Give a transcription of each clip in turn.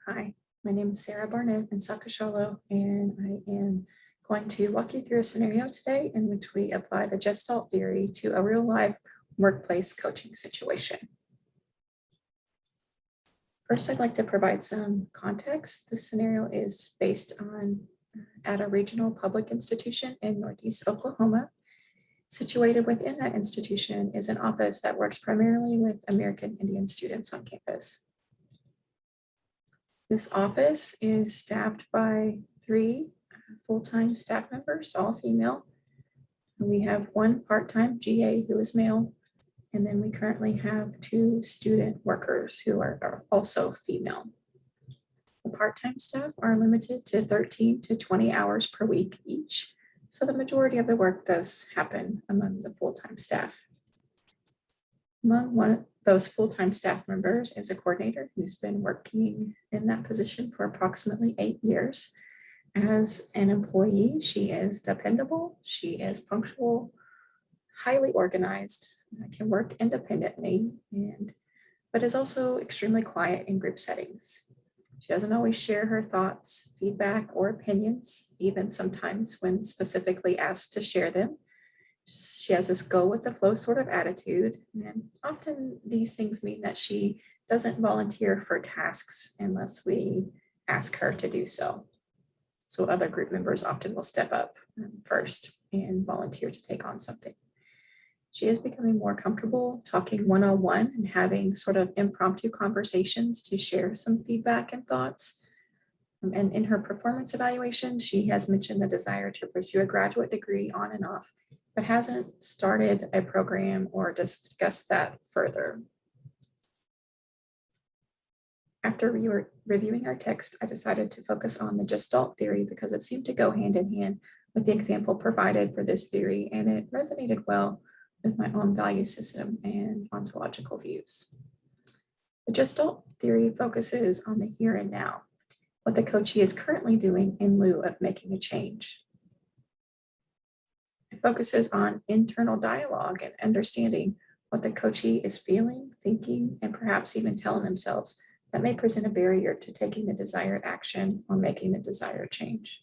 Hi, my name is Sarah Barnett in Sakasholo, and I am going to walk you through a scenario today in which we apply the Gestalt theory to a real-life workplace coaching situation. First, I'd like to provide some context. This scenario is based on at a regional public institution in Northeast Oklahoma. Situated within that institution is an office that works primarily with American Indian students on campus. This office is staffed by 3 full-time staff members, all female. We have 1 part-time GA who is male, and then we currently have 2 student workers who are also female. The part-time staff are limited to 13 to 20 hours per week each, so the majority of the work does happen among the full-time staff. Among one of those full-time staff members is a coordinator who's been working in that position for approximately 8 years. As an employee, she is dependable, she is punctual, highly organized, can work independently, but is also extremely quiet in group settings. She doesn't always share her thoughts, feedback, or opinions, even sometimes when specifically asked to share them. She has this go with the flow sort of attitude, and often these things mean that she doesn't volunteer for tasks unless we ask her to do so. So other group members often will step up first and volunteer to take on something. She is becoming more comfortable talking one-on-one and having sort of impromptu conversations to share some feedback and thoughts. And in her performance evaluation, she has mentioned the desire to pursue a graduate degree on and off, but hasn't started a program or discussed that further. After reviewing our text, I decided to focus on the Gestalt theory because it seemed to go hand in hand with the example provided for this theory, and it resonated well with my own value system and ontological views. The Gestalt theory focuses on the here and now, what the coachee is currently doing in lieu of making a change. It focuses on internal dialogue and understanding what the coachee is feeling, thinking, and perhaps even telling themselves that may present a barrier to taking the desired action or making the desired change.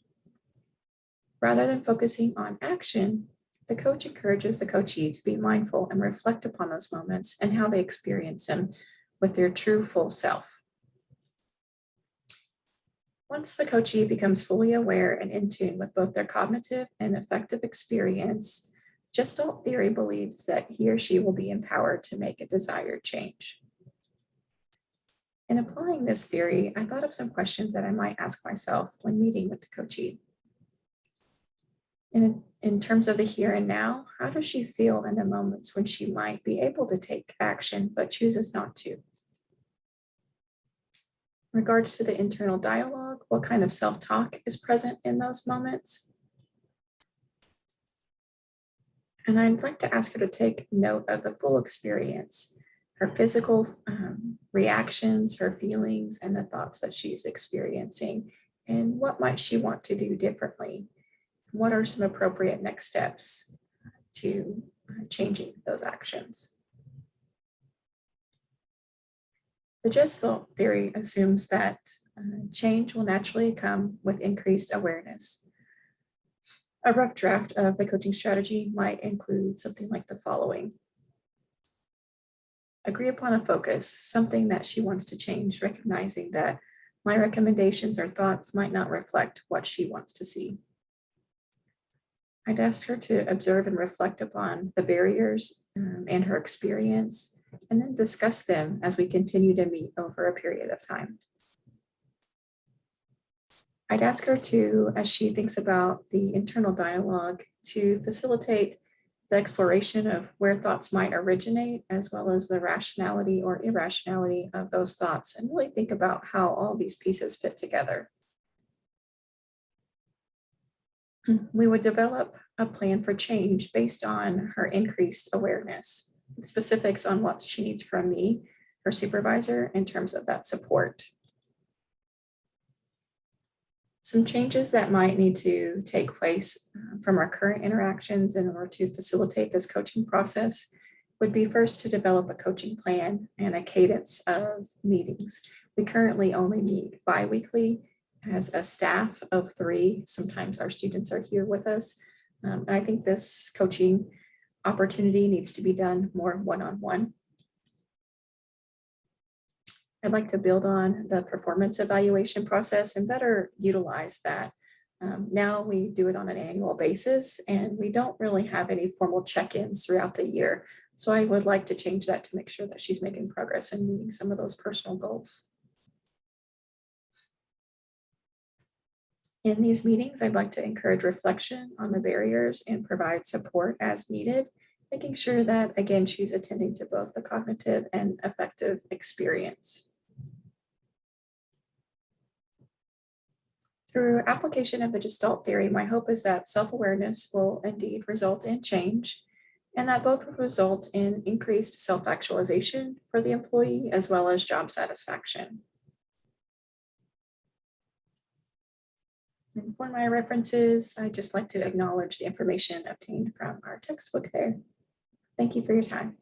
Rather than focusing on action, the coach encourages the coachee to be mindful and reflect upon those moments and how they experience them with their true full self. Once the coachee becomes fully aware and in tune with both their cognitive and affective experience, Gestalt theory believes that he or she will be empowered to make a desired change. In applying this theory, I thought of some questions that I might ask myself when meeting with the coachee. In terms of the here and now, how does she feel in the moments when she might be able to take action but chooses not to? In regards to the internal dialogue, what kind of self-talk is present in those moments? And I'd like to ask her to take note of the full experience, her physical reactions, her feelings, and the thoughts that she's experiencing, and what might she want to do differently? What are some appropriate next steps to changing those actions? The Gestalt theory assumes that change will naturally come with increased awareness. A rough draft of the coaching strategy might include something like the following. Agree upon a focus, something that she wants to change, recognizing that my recommendations or thoughts might not reflect what she wants to see. I'd ask her to observe and reflect upon the barriers and her experience, and then discuss them as we continue to meet over a period of time. I'd ask her to, as she thinks about the internal dialogue, to facilitate the exploration of where thoughts might originate, as well as the rationality or irrationality of those thoughts, and really think about how all these pieces fit together. We would develop a plan for change based on her increased awareness, with specifics on what she needs from me, her supervisor, in terms of that support. Some changes that might need to take place from our current interactions in order to facilitate this coaching process would be first to develop a coaching plan and a cadence of meetings We currently only meet bi-weekly as a staff of 3. Sometimes our students are here with us. And I think this coaching opportunity needs to be done more one-on-one. I'd like to build on the performance evaluation process and better utilize that. Now we do it on an annual basis, and we don't really have any formal check-ins throughout the year. So I would like to change that to make sure that she's making progress and meeting some of those personal goals. In these meetings, I'd like to encourage reflection on the barriers and provide support as needed, making sure that, again, she's attending to both the cognitive and affective experience. Through application of the Gestalt theory, my hope is that self-awareness will indeed result in change, and that both will result in increased self-actualization for the employee as well as job satisfaction. And for my references, I'd just like to acknowledge the information obtained from our textbook there. Thank you for your time.